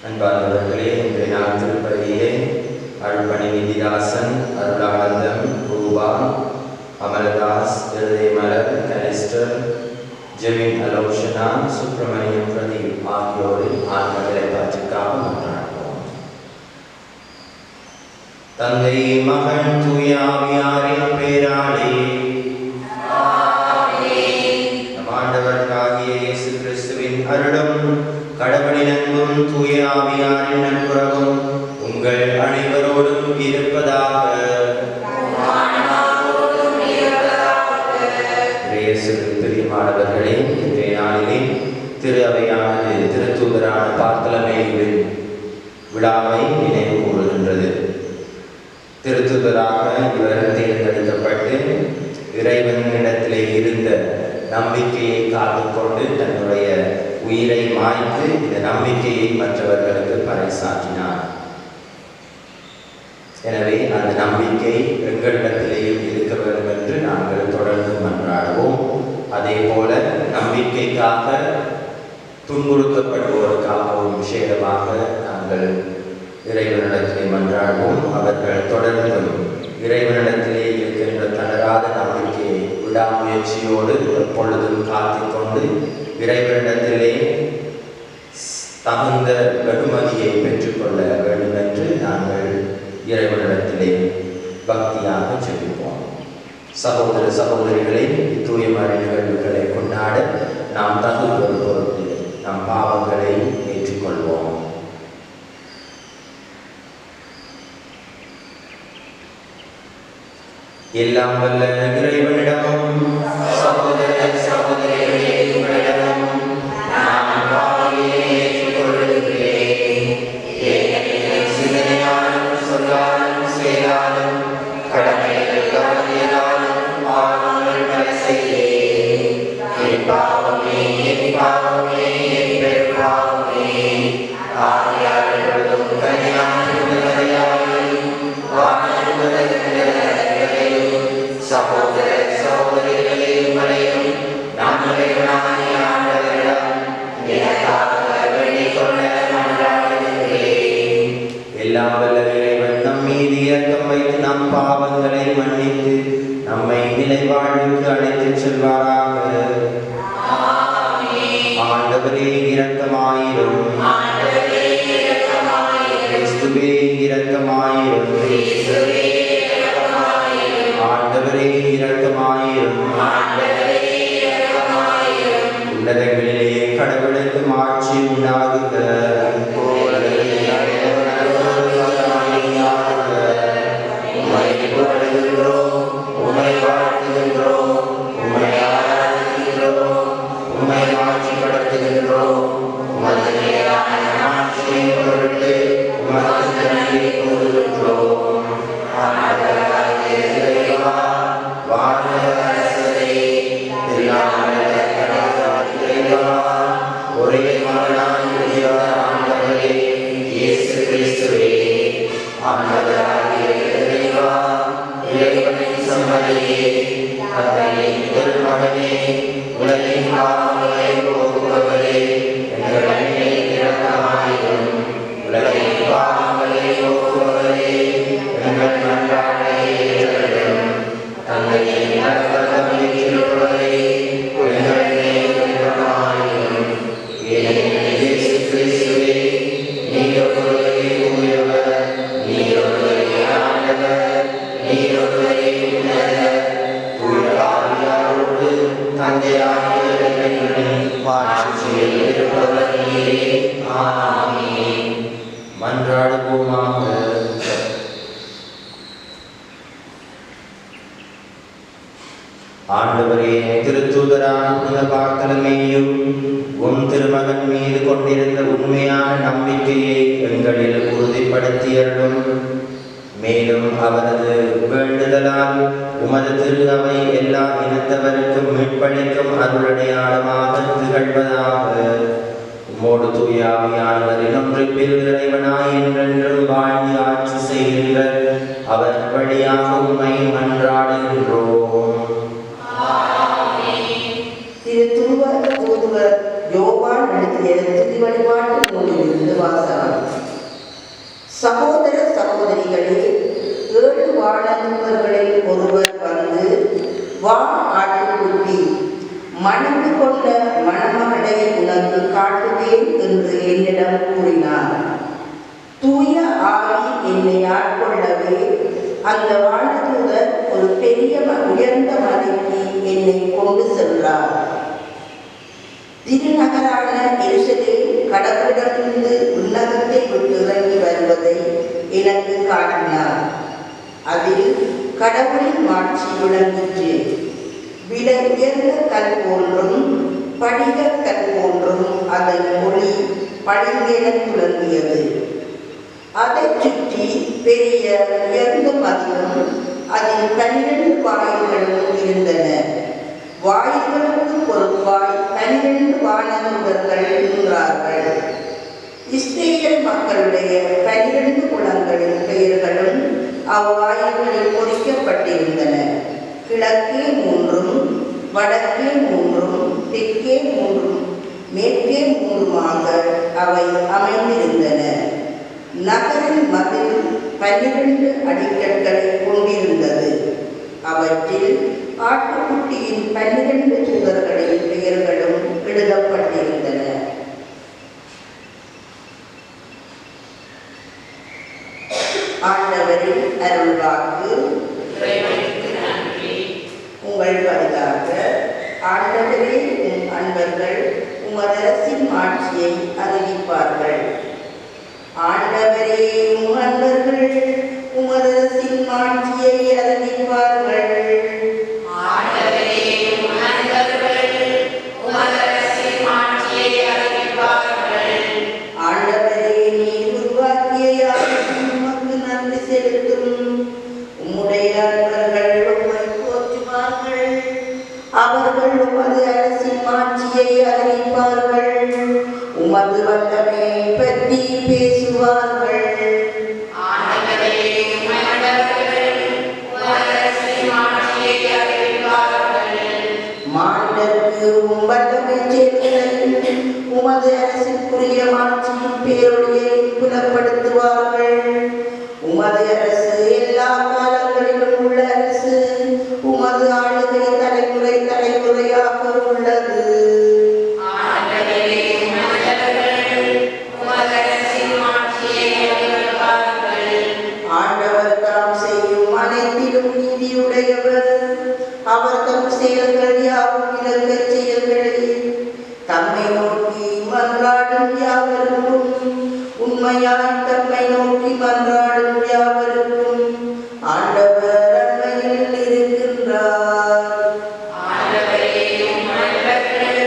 அன்பார்ந்தவர்களே, இன்றைய நாள் திருப்பதியிலே அருள்பணி விதிதாசன், அருளானந்தம், ரூபா, அமலதாஸ், இருதயமலர், கனிஸ்டர், ஜெமின் அலோஷனா, சுப்பிரமணியம் பிரதீப் ஆகியோரின் ஆன்மகளை பாற்றுக்காக மன்றாடுவோம். தந்தை, மகன், தூய ஆவியாரின் பேராலே நம் ஆண்டவராகிய இயேசு கிறிஸ்துவின் அருளும் கடவுளின் அன்பும் தூய ஆவியாரின் நட்புறவும் உங்கள் அனைவரோடும் இருப்பதாக. பிரியமானவர்களே, இன்றைய நாளிலே திரு அவையானது திருத்தூதரான பார்த்தலமேயுவின் விழாவை நினைவு கூறுகின்றது. திருத்தூதராக இவர் தேர்ந்தெடுக்கப்பட்டு இறைவனிடத்திலே இருந்த நம்பிக்கையை காத்துக்கொண்டு தன்னுடைய உயிரை மாய்த்து இந்த நம்பிக்கையை மற்றவர்களுக்கு பறைசாற்றினார். எனவே அந்த நம்பிக்கை எங்களிடத்திலேயும் இருக்க வேண்டும் என்று நாங்கள் தொடர்ந்து மன்றாடுவோம். அதே போல நம்பிக்கைக்காக துன்புறுத்தப்படுவோருக்காகவும் விசேடமாக நாங்கள் இறைவனிடத்திலே மன்றாடுவோம். அவர்கள் தொடர்ந்து இறைவனிடத்திலே இருக்கின்ற தளராத நம்பிக்கையை விடாமுயற்சியோடு எப்பொழுதும் காத்துக்கொண்டு இறைவனிடத்திலே தகுந்த வெகுமதியை பெற்றுக்கொள்ள வேண்டும் என்று நாங்கள் இறைவனிடத்திலே பக்தியாக ஜெபிப்போம். சகோதர சகோதரிகளை, தூயமான நிகழ்வுகளை கொண்டாட நாம் தகுந்த பொருட்டு நம் பாவங்களை ஏற்றுக்கொள்வோம். எல்லாம் வல்ல இறைவனிடமும் சகோதர சகோதரிகளே உங்களிடமும் நான் பாவியை ஏற்றுக்கொள்கிறேன். ஏனெனில் சிந்தனையாலும் சொல்லாலும் செயலாலும் கடமைகள் தவறியதாலும் பாவங்கள் பல செய்தேன். என் பாவமே, என் பாவமே, என் பெரும் பாவமே. ஆவியாளர்களும் கன்னியாகுமரியாயும் சகோதர சகோதரிகளே உங்களையும் நம்முடைய ஆண்டவரிடம் எனக்காக வேண்டிக் கொள்ள மன்றாடுகிறேன். எல்லாம் வல்ல இறைவன் நம் மீது இரக்கம் வைத்து நம் பாவங்களை மன்னித்து நம்மை நிலை வாழ்வுக்கு அழைத்துச் செல்வாராக. ஆண்டவரே இரக்கமாயிரும். கிறிஸ்துவே இரக்கமாயிரும். ஆண்டவரே இரக்கமாயிரும். உன்னதங்களிலே கடவுளுக்கு மாட்சி உண்டாகுக. உம்மை புகழுகின்றோம், உம்மை வாழ்த்துகின்றோம், உம்மை ஆராதிக்கின்றோம், உம்மை மாட்சிப்படுத்துகின்றோம். உமது மேலான மாட்சியின் பொருட்டு உமக்கு நன்றி கூறுகின்றோம். ஆண்டவராகிய இறைவா, வானவர் அரசரே, ஒரே மகனாகிய ஆண்டவரே இயேசு கிறிஸ்துவே, ஆண்டவராகிய இறைவா, இறைவனின் சம்மதியே, தந்தையின் முதல் மகனே, உலகின் பாவங்களை போக்குபவரே, எங்கள் மேல் இரக்கமாயிரும். உலகின் பாவங்களை போக்குபவரே, எங்கள் மன்றாட்டை ஏற்றருளும். தந்தையின் நற்பதம் ஏற்றிருப்பவரே, எங்கள் மேல் இரக்கமாயிரும். ஏனெனில் இயேசு கிறிஸ்துவே, நீர் ஒருவரே தூயவர், நீர் ஒருவரே ஆண்டவர், நீர் ஒருவரே உன்னதர். தூய ஆவியாரோடு தந்தையாகிய இறைவனின் மாட்சியில் இருப்பவர் நீரே. ஆமென். மன்றாடுவோமாக. ஆண்டவரே, திருத்தூதரான புனித பார்த்தலமேயும் உம் திருமகன் மீது கொண்டிருந்த உண்மையான நம்பிக்கையை எங்களில் உறுதிப்படுத்தியருளும். மேலும் அவரது வேண்டுதலால் உமது திரு அவை எல்லா இனத்தவருக்கும் மீட்பளிக்கும் அருளடையாளமாக திகழ்வதாக. உம்மோடு தூய ஆவியானவரின் ஒன்றிப்பில் இறைவனாய் என்றென்றும் வாழ்ந்து ஆட்சி செய்கின்ற அவர் வழியாக உம்மை மன்றாடுகின்றோம். திரு தூதுவர் யோவான் நடத்திய துதி வழிபாட்டு நூலிலிருந்து வாசகம். அந்த வானதூதர் ஒரு பெரிய உயர்ந்த மலைக்கு என்னை கொண்டு சென்றார். திருநகரான எருசலேம் கடவுளிடமிருந்து உன்னதத்தை விட்டு இறங்கி வருவதை எனக்கு காட்டினார். அதில் கடவுளின் மாட்சி விளங்கிற்று. விலை உயர்ந்த கல் போன்றும் படிக கல் போன்றும் அதன் ஒளி பளிங்கென துலங்கியது. அதை சுற்றி பெரிய உயர்ந்த மதிலும் அதில் 12 வாயில்களும் இருந்தன. வாயில்களுக்கு பொறுப்பாய் 12 வானதூதர்கள் நின்றார்கள். இஸ்ரேல் மக்களுடைய 12 குலங்களின் பெயர்களும் அவ்வாயில்களில் பொறிக்கப்பட்டிருந்தன. கிழக்கே 3, வடக்கே 3, தெற்கே 3, மேற்கே 3மாக அவை அமைந்திருந்தன. நகரின் மதில் 12 அடிக்கற்களை கொண்டிருந்தது. அவற்றில் ஆட்டுக்குட்டியின் 12 தூதர்களின் பெயர்களும் எழுதப்பட்டிருந்தன. ஆண்டவரின் அருள்வாக்கு. உங்கள் பதிலாக ஆண்டவரே, உம் அன்பர்கள் உமது அரசின் மாட்சியை அறிவிப்பார்கள். ஆண்டவரே, உம் அன்பர்கள் உமது அரசின் மாட்சியை அறிவிப்பார்கள். ஆண்டவரே, உம் அன்பர்கள் உமது அரசின் மாட்சியை அறிவிப்பார்கள். ஆண்டவரே, நீர் உருவாக்கிய யாருக்கும் உமக்கு நன்றி செலுத்தும். உம்முடைய அன்பர்கள் உம்மை போற்றுவார்கள். அவர்கள் உமது அரசின் மாட்சியை அறிவிப்பார்கள். உமது வல்லமையை பற்றி பேசுவார்கள். ஆண்டவரே, உம் அன்பர்கள் உமது அரசின் மாட்சியை அறிவிப்பார்கள். மாநிலருக்கு உம் வல்லமை செயல்களை உமது அரசுக்குரிய மாட்சியின் பேரொழியை புலப்படுத்துவார்கள். உமது அரசு எல்லா காலங்களிலும் உள்ள அரசு. உமது ஆளுகை தலைமுறை தலைமுறையாக உள்ளது. ஆண்டவரே, உம் அன்பர்கள் உமது அரசின் மாட்சியை அறிவிப்பார்கள். ஆண்டவர் தாம் செய்யும் அனைத்திலும் நீதியுடையவர். அவர் தம் செயல்கள் யாவும் இலக்கச் செயல்களே. தம்மை நோக்கி மன்றாடும் யாவருக்கும், உண்மையாய் தம்மை நோக்கி மன்றாடும் யாவருக்கும் ஆண்டவர் அண்மையில் இருக்கின்றார். ஆண்டவரே, உம் அன்பர்கள்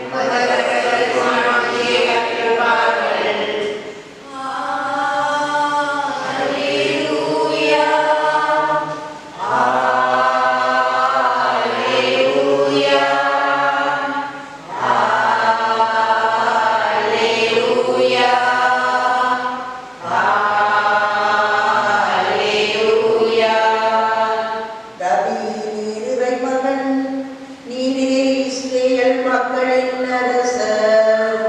உமது அரசின் மாட்சியை அறிவிப்பார்கள். அல்லேலூயா, அல்லேலூயா, அல்லேலூயா, அல்லேலூயா. தாவீது இறைமகன், நீரே இஸ்ரேல் மக்களின் அரசர்.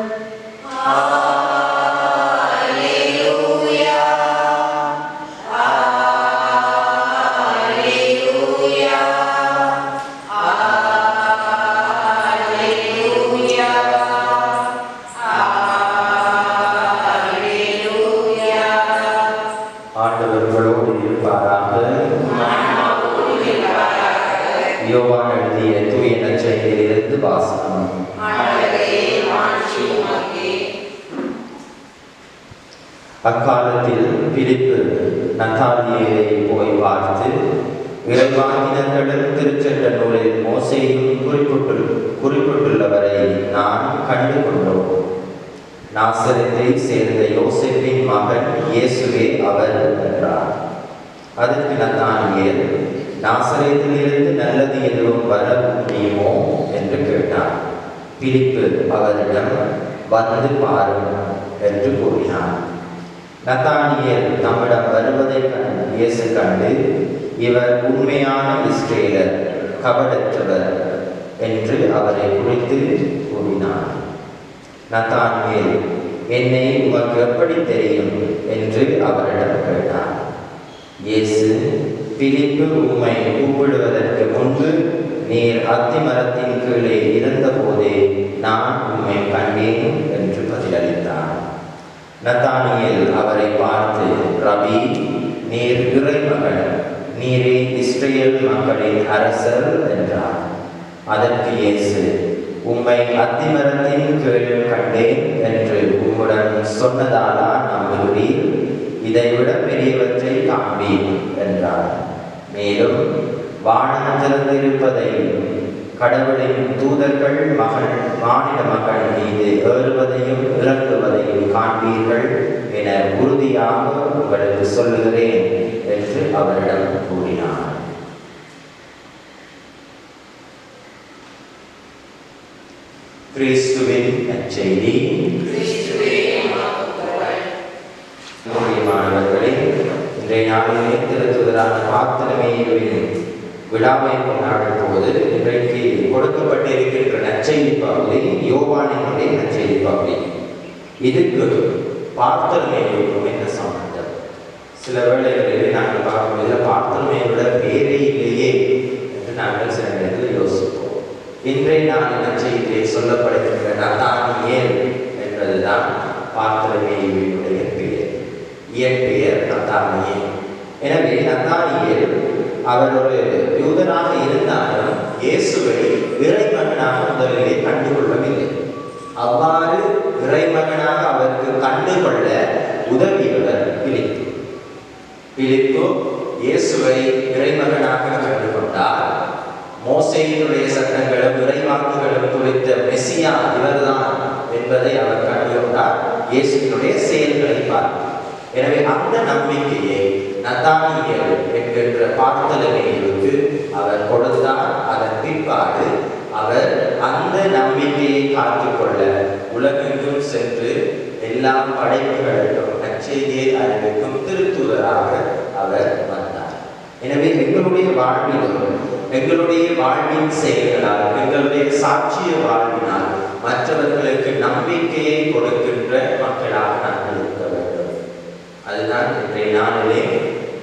அல்லேலூயா, அல்லேலூயா, அல்லேலூயா, அல்லேலூயா. ஆண்டவர்களோடு இருப்பாராக. யோவான் எழுதிய தூய நற்செய்தியிலிருந்து வாசகம். ஆண்டவரே, மாட்சி உமக்கே. அக்காலத்தில் பிலிப்பு நத்தானியேலை போய் பார்த்து, இறைவாக்கினர்களும் திருச்சட்ட நூலில் மோசேயும் குறிப்பிட்டுள்ளவரை நான் கண்டு கொண்டோம். நாசரேத்தை சேர்ந்த யோசேப்பின் மகன் இயேசுவே அவர் என்றார். அதற்கு நத்தானியேல், நாசரேத்திலிருந்து நல்லது எதுவும் வர முடியுமோ என்று கேட்டார். பிலிப்பு அவரிடம், வந்து பாரும் என்று கூறினார். நத்தானியேல் தம்மிடம் வருவதை இயேசு கண்டு, இவர் உண்மையான இஸ்ரேலர், கபடற்றவர் என்று அவரை குறித்து கூறினார். நத்தானியேல், என்னை உமக்கு எப்படி தெரியும் என்று அவரிடம் கேட்டார். இயேசு, பிலிப்பு உம்மை கூப்பிடுவதற்கு முன்பு நீர் அத்திமரத்தின் கீழே இருந்தபோதே நான் உம்மை கண்டேன் என்று பதிலளித்தார். நத்தானியேல் அவரை பார்த்து, ரபி, நீர் இறைமகன், நீரே இஸ்ரேல் மக்களின் அரசர் என்றார். அதற்கு இயேசு, உம்மை அத்திமரத்தின் கீழ் கண்டேன் என்று உம்முடன் சொன்னதாலா நம்புகிறீர்? இதைவிட பெரியவற்றை காண்பீர் என்றார். மேலும் வானம் திறந்திருப்பதையும் கடவுளின் தூதர்கள் மானிட மகன் மீது ஏறுவதையும் இறங்குவதையும் காண்பீர்கள் என உறுதியாக உங்களுக்கு சொல்லுகிறேன் என்று அவரிடம் கூறினார். கிறிஸ்துவின் நற்செய்தி. மாணவர்களே, இன்றைய நாளிலே திருத்துதரான பார்த்திலமேயுவின் விழாவை கொண்டாடும் போது இன்றைக்கு கொடுக்கப்பட்டிருக்கின்ற நற்செய்தி பகுதி யோவானினுடைய நற்செய்தி பகுதி. இதுக்கு பார்த்திலமேயுக்கும் என்ன சம்பந்தம்? சில வேளைகளிலே நாங்கள் பார்க்கும்போது பார்த்திலமேயோட பேரே இல்லையே என்று நாங்கள் சில நேரத்தில் யோசிப்போம். இன்றைய நாள் நற்செய்தியிலே சொல்லப்படுகின்ற நத்தானியேல் என்பதுதான் பார்த்திலமேயுவினுடைய பெயர். இயற்பெயர் நத்தானியேல். எனவே நத்தானியேல் அவர் ஒரு யூதனாக இருந்தாலும் இயேசுவை இறைமகனாக முதலிலே கண்டுகொள்ளவில்லை. அவ்வாறு இறைமகனாக அவருக்கு கண்டுகொள்ள உதவியவர் பிலிப்பு. பிலிப்பு இயேசுவை இறைமகனாக கண்டுகொண்டார். மோசேயினுடைய சட்டங்களும் இறைவாக்குகளும் குறித்த மெசியா இவர்தான் என்பதை அவர் கண்டுகொண்டார். இயேசுவினுடைய செயல்களை பார்த்தார். எனவே அந்த நம்பிக்கையை நத்தானியேல் என்கின்ற பார்த்திலமேயுவுக்கு அவர் கொடுத்தார். அதன் பிற்பாடு அவர் அந்த நம்பிக்கையை காத்துக்கொள்ள உலகெங்கும் சென்று எல்லா படைப்புகளுக்கும் நற்செய்தியை அறிவிக்கும் திருத்தூதராக அவர் வந்தார். எனவே எங்களுடைய வாழ்விலும் எங்களுடைய வாழ்வின் செயல்களால் எங்களுடைய சாட்சிய வாழ்வினால் மற்றவர்களுக்கு நம்பிக்கையை கொடுக்கின்ற மக்களாக நாங்கள் இருக்க வேண்டும். அதுதான் இன்றைய நாளிலே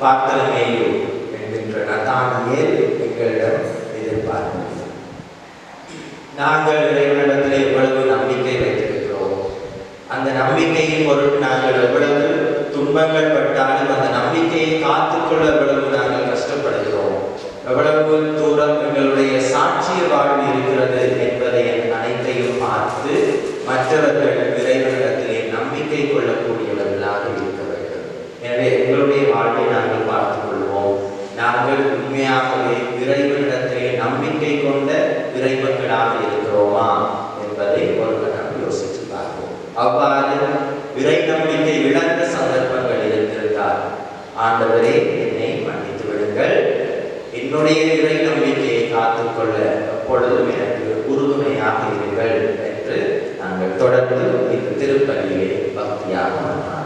பார்த்திலமேயு என்கின்ற நத்தானியேல் எங்களிடம் எதிர்பார்க்கிறோம். நாங்கள் இறைவனிடத்திலே எவ்வளவு நம்பிக்கை வைத்திருக்கிறோம், அந்த நம்பிக்கையின் பொருட்டு நாங்கள் எவ்வளவு துன்பங்கள் பட்டாலும் அந்த நம்பிக்கையை காத்துக்கொள்ள எவ்வளவு நாங்கள் கஷ்டப்படுகிறோம், எவ்வளவு தூரம் எங்களுடைய சாட்சிய வாழ்வு இருக்கிறது என்பதை அனைத்தையும் பார்த்து மற்றவர்கள் இறைவனிடத்திலே நம்பிக்கை கொள்ளக்கூடியவர்களாக இருக்க வேண்டும். எனவே எங்களுடைய வாழ்வை நாங்கள் பார்த்துக் கொள்வோம். நாங்கள் உண்மையாகவே இறைவனிடத்திலே நம்பிக்கை கொண்ட இறைமக்களாக இருக்கிறோமா என்பதை ஒருவர் நாம் யோசித்து பார்ப்போம். அவ்வாறு இறை நம்பிக்கை இழந்த சந்தர்ப்பங்கள் இருந்திருந்தால், ஆண்டவரே என்னை மன்னித்து விடுங்கள், என்னுடைய இறை நம்பிக்கையை காத்துக்கொள்ள எப்பொழுதும் எனக்கு உறுதுணையாக இருங்கள் என்று நாங்கள் தொடர்ந்து இந்த திருப்பலியை பக்தியாக மன்றாடுவோம்.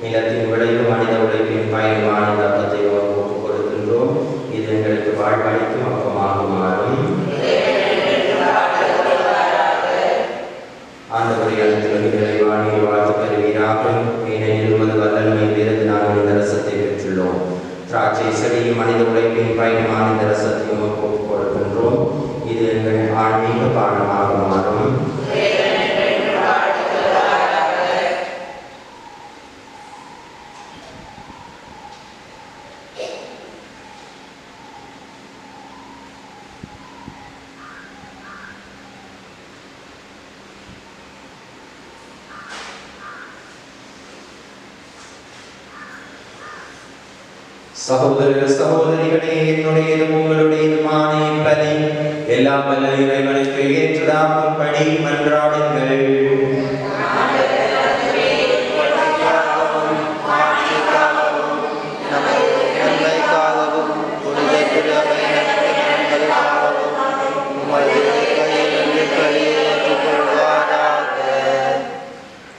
நிலத்தின் விளைவு மனித உழைப்பின் பயன்பான இந்த அப்பத்தை ஒப்புக் கொடுக்கின்றோம். இது எங்களுக்கு வாழ்வளிக்கும் அப்பமாக மாறும். ஆண்டவரை அழைத்து வாழ்த்து பெறுவீராக. ஏனெனில் உமது வல்லமையிலிருந்து நாங்கள் இந்த ரசத்தை பெற்றுள்ளோம். திராட்சை செடியும் மனித உழைப்பின் பயன்பான இந்த ரசத்தையும் ஒப்புக் கொடுக்கின்றோம். இது எங்கள் ஆன்மீக பாடமாக மாறும். சகோதர சகோதரிகளே, என்னுடையதும் உங்களுடையதுமான பலி எல்லாம் வல்ல இறைவனுக்கு ஏற்றதாகும்படி மன்றாடுங்கள்.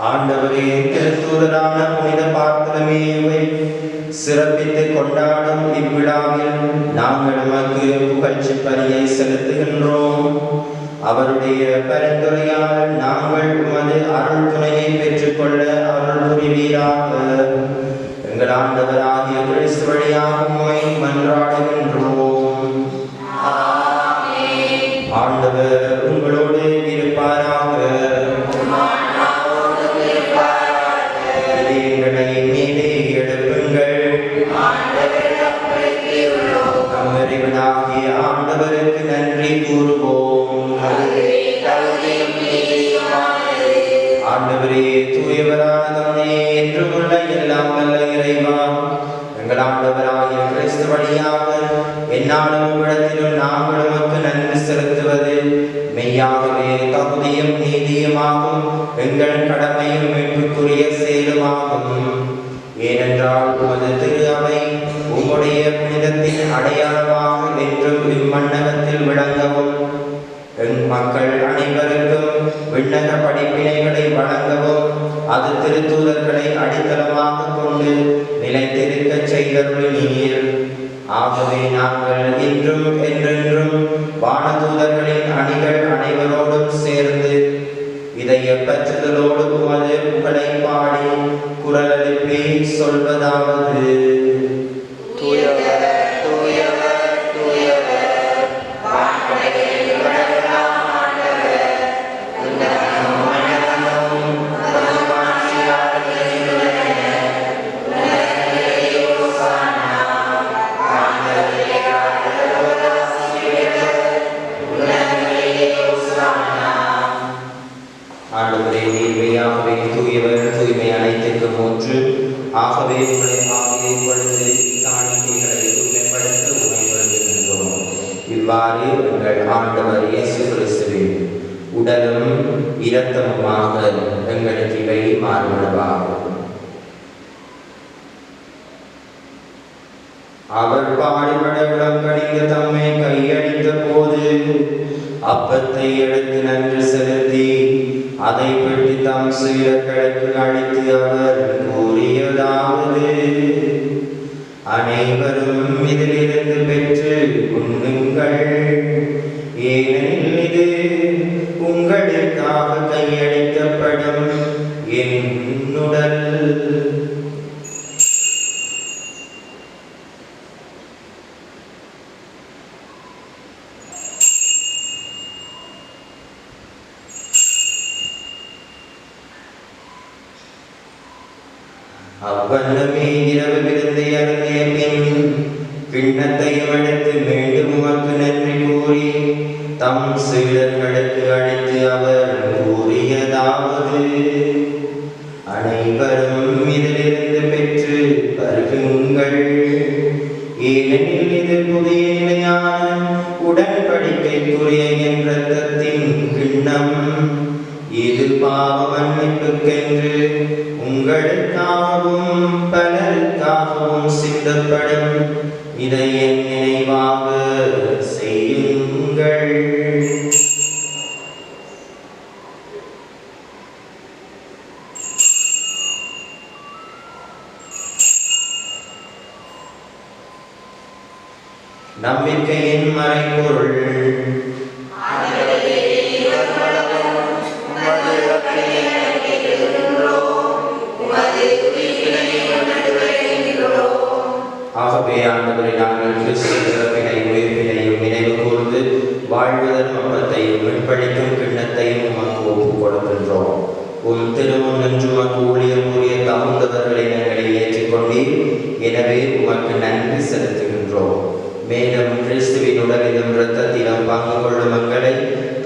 ஆண்டவரே, திருத்தூதரான புனித பார்த்தலமேவை சிறப்பித்து கொண்டாடும் இவ்விழாவில் நாங்கள் உமக்கு புகழ்ச்சி பலியை செலுத்துகின்றோம். அவருடைய பரிந்துரையால் நாங்கள் உமது அருள் துணையை பெற்றுக்கொள்ள அருள் புரிவீராக. எங்கள் ஆண்டவராகிய கிறிஸ்து வழியாக உம்மை மன்றாடுகின்றோம். ஆண்டவர் உங்களோடு இருப்பாராக. இதயங்களை மேலே எழுப்புங்கள். நம் இறைவனாகிய ஆண்டவருக்கு நன்றி கூறுவோம். ஆண்டவரே, தூயவரான தந்தையே, என்றுமுள்ள எல்லாம் வல்ல இறைவா, எங்கள் ஆண்டவராகிய கிறிஸ்து வழியாக எந்நாளும் இவ்விடத்திலும் நாங்கள் உமக்கு நன்றி செலுத்துவது மெய்யாகவே தகுதியும் நீதியுமாகும், எங்கள் கடமையும் மீட்புக்குரிய செயலுமாகும். ஏனென்றால் உமது திரு அவை உம்முடைய புனிதத்தின் அடையாளமாக என்றும் இம்மண்டலத்தில் விளங்கவும், என் மக்கள் அனைவருக்கும் விண்ணக படிப்பினைகளை வழங்கவும், அது திருத்தூதர்களை அடித்தளமாக கொண்டு நிலைத்திருக்க செய்தருளினீர். ஆகவே நாங்கள் இன்றும் என்றென்றும் வானதூதர்களின் அணிகள் அனைவரோடும் சேர்ந்து இதய பற்றுதலோடு உமது புகழை பாடி குரல் எழுப்பி சொல்வதாவது: ஆண்டவரே, நீர்மையாகவே தூயவர், தூய்மை அனைத்திற்கும் ஒன்று. ஆகவே உங்களை ஆவியை பொழுது காணிக்கைகளை தூய்மைப்படுத்த உண்மை வருகின்றோம். இவ்வாறு எங்கள் ஆண்டவர் இயேசு கிறிஸ்துவின் உடலும் இரத்தமுமாக எங்களுக்கு இவை மாறுபடுவாகும். அவர் பாடுபட உடம்படிந்து தம்மை கையளித்த போது அப்பத்தை எடுத்து நன்றி செலுத்தி அதை பெற்று தம் சீடர்களுக்கு அளித்து அவர் கூறியதாவது: அனைவரும் இதிலிருந்து பெற்று உண்ணுங்கள், ஏனெனில் இது உங்களுக்காக கையளிக்கப்படும் என் உடல். அவ்வண்ணமே இரவு விருந்தை அருந்திய பின் கிண்ணத்தையும் எடுத்து மீண்டும் உமக்கு நன்றி கூறி தம் சீடர்களுக்கு அளித்து அவர் கூறியதாவது: அனைவரும் இதிலிருந்து பெற்று பருகுங்கள், ஏனெனில் இது புதிய நிலையான உடன்படிக்கைக்குரிய என் இரத்தத்தின் கிண்ணம். இது பாவ மன்னிப்புக்கென்று உங்களுக்காகவும் பலருக்காகவும் சிந்தப்படும். இதை என் நினைவாக செய்யுங்கள். நம்பிக்கையின் மறைபொருள். ஆகவே ஆண்டவரை நாங்கள் கிறிஸ்து பிறப்பினை உயிர்ப்பினையும் நினைவு கூர்ந்து வாழ்வதன் அப்பத்தையும் மீன்பளிக்கும் கிண்ணத்தையும் உமக்கு ஒப்புக் கொடுக்கின்றோம். உம் திருமுன் நின்று உமக்கு ஊழியம் புரிய தகுந்தவர்களை நாங்களை ஏற்றுக்கொண்டீர். எனவே உமக்கு நன்றி செலுத்துகின்றோம். மேலும் கிறிஸ்துவின் உடலிலும் இரத்தத்திலும் பங்கு கொள்ளும் மக்களை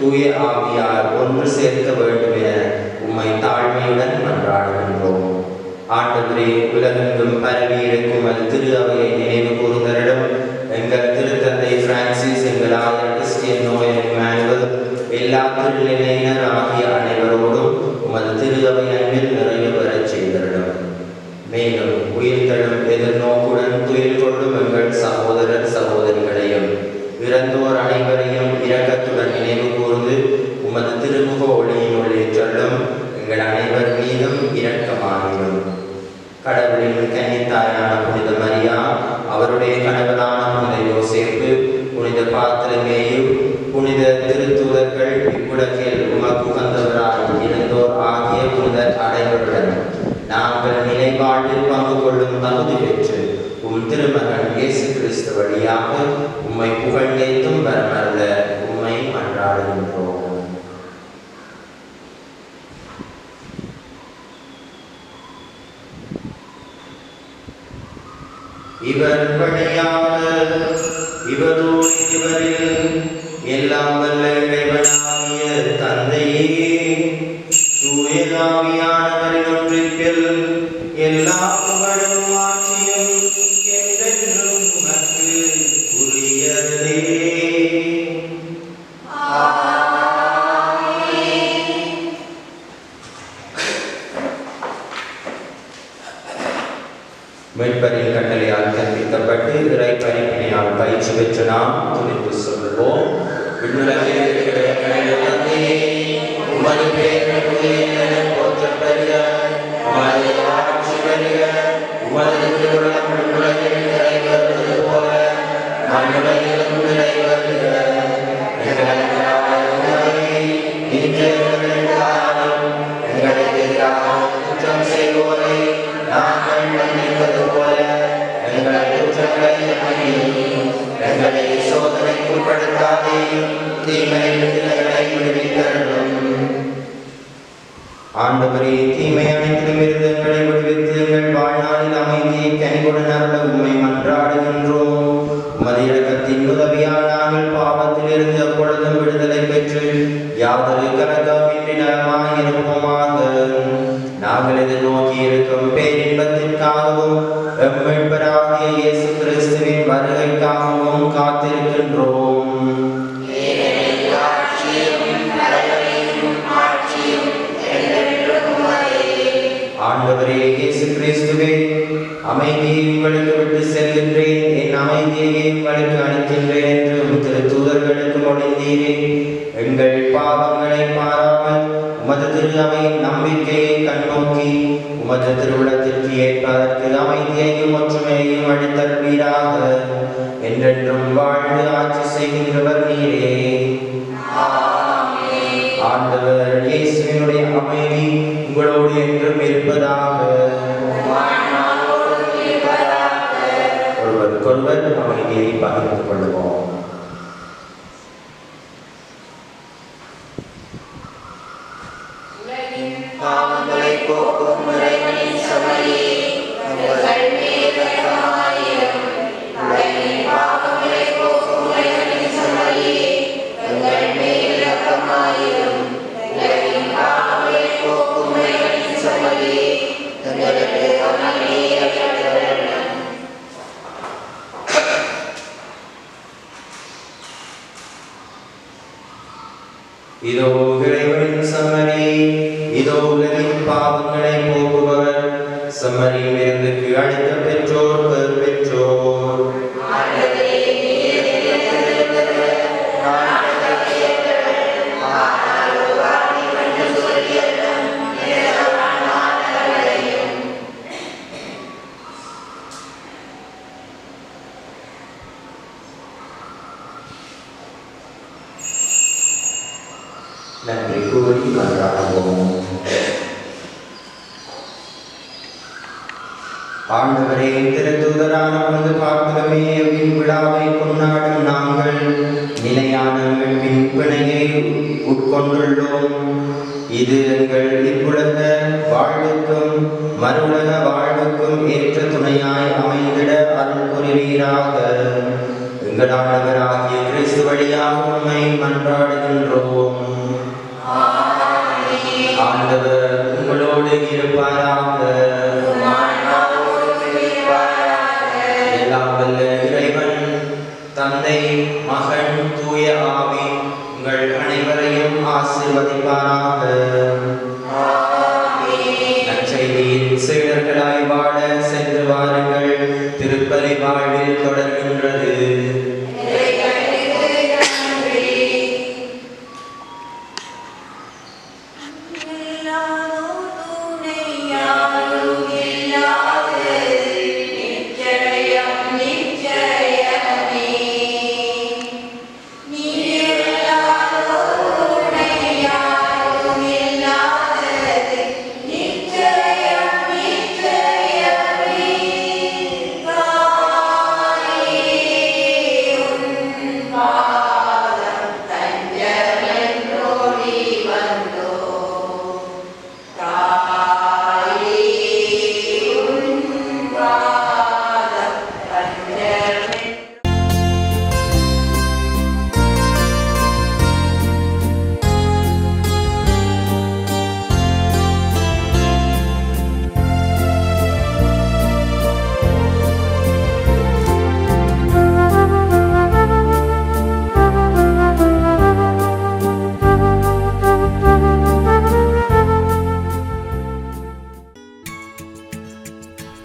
தூய ஆவியார் ஒன்று சேர்க்க வேண்டும் என உம்மை தாழ்மையுடன் மன்றாடுகின்றோம். ஆண்டவரே, உலகெங்கும் பரவி இருக்கும் அது திரு அவையை நினைவு கூர்ந்தரிடம் எங்கள் திருத்தந்தை பிரான்சிஸ், எங்கள் ஆயர் கிறிஸ்டியன் நோயல் இமானுவேல், எல்லா திருநிலையினர் ஆகிய அனைவரோடும் உமது திரு அவை அன்பில் நிறைவு பெறச் செய்தரிடம். மேலும் உயிர்த்தெழும் எதிர்நோக்குடன் துயில் கொள்ளும் எங்கள் சகோதரர் சகோதரிகளையும் இறந்தோர் அனைவரையும் இரக்கத்துடன் நினைவு கூர்ந்து உமது திருமுக ஒளியினுள் ஏற்றலும் எங்கள் அனைவர் மீதும் இரக்கமாகிடும். கடவுளின் கன்னித்தாயான புனித மரியா, அவருடைய கணவரான புனித யோசேப்பு, புனித பாத்திரமேயு, புனித திருத்தூதர்கள், இவ்வுலகில் உமக்கு உகந்தவராய் இருந்தோர் ஆகிய புனித அனைவருடன் நாங்கள் நிலைப்பாட்டில் பங்கு கொள்ளும் தகுதி பெற்று திருமகன் இயேசு கிறிஸ்து வழியாக உம்மை புகழ்ந்தேத்தும் வரமல்ல உம்மை மன்றாடுகின்றோம். இவர் வழியாக இவரோடு இவரில் எல்லாம் வல்ல இறைவனாகிய தந்தையே, தூயதாவியானவரின் ஒன்றிப்பில் எல்லா புகழும் ஆட்சியும் என்றென்றும் உமக்கு உரியதே. மீட்பரின் கட்டளையால் கற்பிக்கப்பட்டு இறை பரிப்பினையால் பயிற்சி பெற்ற நாம் துணிந்து சொல்வோம். விண்ணுலகில் இருக்கிற எங்கள் தந்தையே, உமது பெயர் போற்றப் பெறுக, உமது ஆட்சி வருக, உமது திருவுளம் விண்ணுலகில் நிறைவேறுவது போல மண்ணுலகிலும் நிறைவேறுக. எங்களுக்கு உணவை இன்று எங்களுக்கு தாரும். எங்களுக்கு எதிராக குற்றம் செய்வோரை நாங்கள் மன்னிப்பது போல எங்கள் குற்றங்களை மன்னியும். எங்களை சோதனைக்கு உட்படுத்தாதேயும், தீமையிலிருந்து எங்களை விடுவித்தருளும். ஆண்டவரே, தீமை அனைத்திலுமிருந்து எங்களை விடுவித்து எங்கள் வாழ்நாளில் அமைதியை கனிவுடன் அருள உம்மை மன்றாடுகின்றோம். உமது இரக்கத்தின் உதவியால் நாங்கள் பாவத்திலிருந்து அப்பொழுதும் விடுதலை பெற்று யாதொரு கலக்கமின்றி நலமாயிருப்போமாக. நாங்கள் எதிர்நோக்கி இருக்கும் பேரின்பத்திற்காகவும் மீட்பராகிய இயேசு கிறிஸ்துவின் வருகைக்காகவும் காத்திருக்கின்றோம். ஆண்டவரே இயேசு கிறிஸ்துவே, அமைதியை உங்களுக்கு விட்டு செல்கின்றேன், என் அமைதியை உங்களுக்கு அளிக்கின்றேன் என்று திருத்தூதர்களுக்கு மொழிந்தீரே. எங்கள் பாவங்களை மாறாமல் உமது திரு அவையின் நம்பிக்கையை கண்ணோக்கி உமது திருவுளத்திற்கு ஏற்பதற்கு அமைதியையும் ஒற்றுமையையும் அளித்தருள்வீராக. என்றென்றும் வாழ்ந்து ஆட்சி செய்கின்றவர் நீரே. ஆண்டவர் இயேசுவினுடைய அமைதி உங்களோடு என்றும் இருப்பதாக. ஒருவருக்கொருவர் அமைதியை பகிர்ந்து கொள்வோம். பாவங்களை போக்கும் இறைவனின் சமரியே, எங்கள் மேல் இரக்கமாயிரும். உலகின் பாவங்களை போக்கும் இறைவனின் சமரியே, எங்கள் மேல் இரக்கமாயிரும். உலகின் பாவங்களை போக்கும் இறைவனின் சமரியே, எங்களுக்கு அமைதியை அளித்தருளும். இதோ இறைவனின் சம்மரி, இதோ உலகின் பாவங்களை போக்குபவர். சம்மரியில் இருந்து அழைத்த பெற்றோர் பெரு பெற்றோர். நன்றி கூறி மன்றாடுவோம். ஆண்டவரே, திருத்தூதரான புனித பார்த்திபமேயுவின் விழாவை கொண்டாடும் நாங்கள் நிலையான மீட்பின் பிணையை உட்கொண்டுள்ளோம். இது எங்கள் இவ்வுலக வாழ்வுக்கும் மறுவுலக வாழ்வுக்கும் ஏற்ற துணையாய் அமைந்திட அருள் புரிவீராக. எங்கள் ஆண்டவராகிய கிறிஸ்து வழியாக உம்மை மன்றாடுகின்றோம். ஆண்டவர் உங்களோடு இருப்பாராக. ஆசீர்வதிப்பாராக. நற்செய்தியின் சீடர்களாய் வாழ சென்று வாருங்கள். திருப்பலி வாழ்வில் தொடர்கின்றது.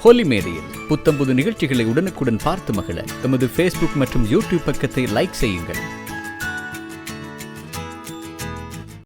ஹோலி மேடையில் புத்தம்புது நிகழ்ச்சிகளை உடனுக்குடன் பார்த்து மகிழ எமது ஃபேஸ்புக் மற்றும் யூடியூப் பக்கத்தை லைக் செய்யுங்கள்.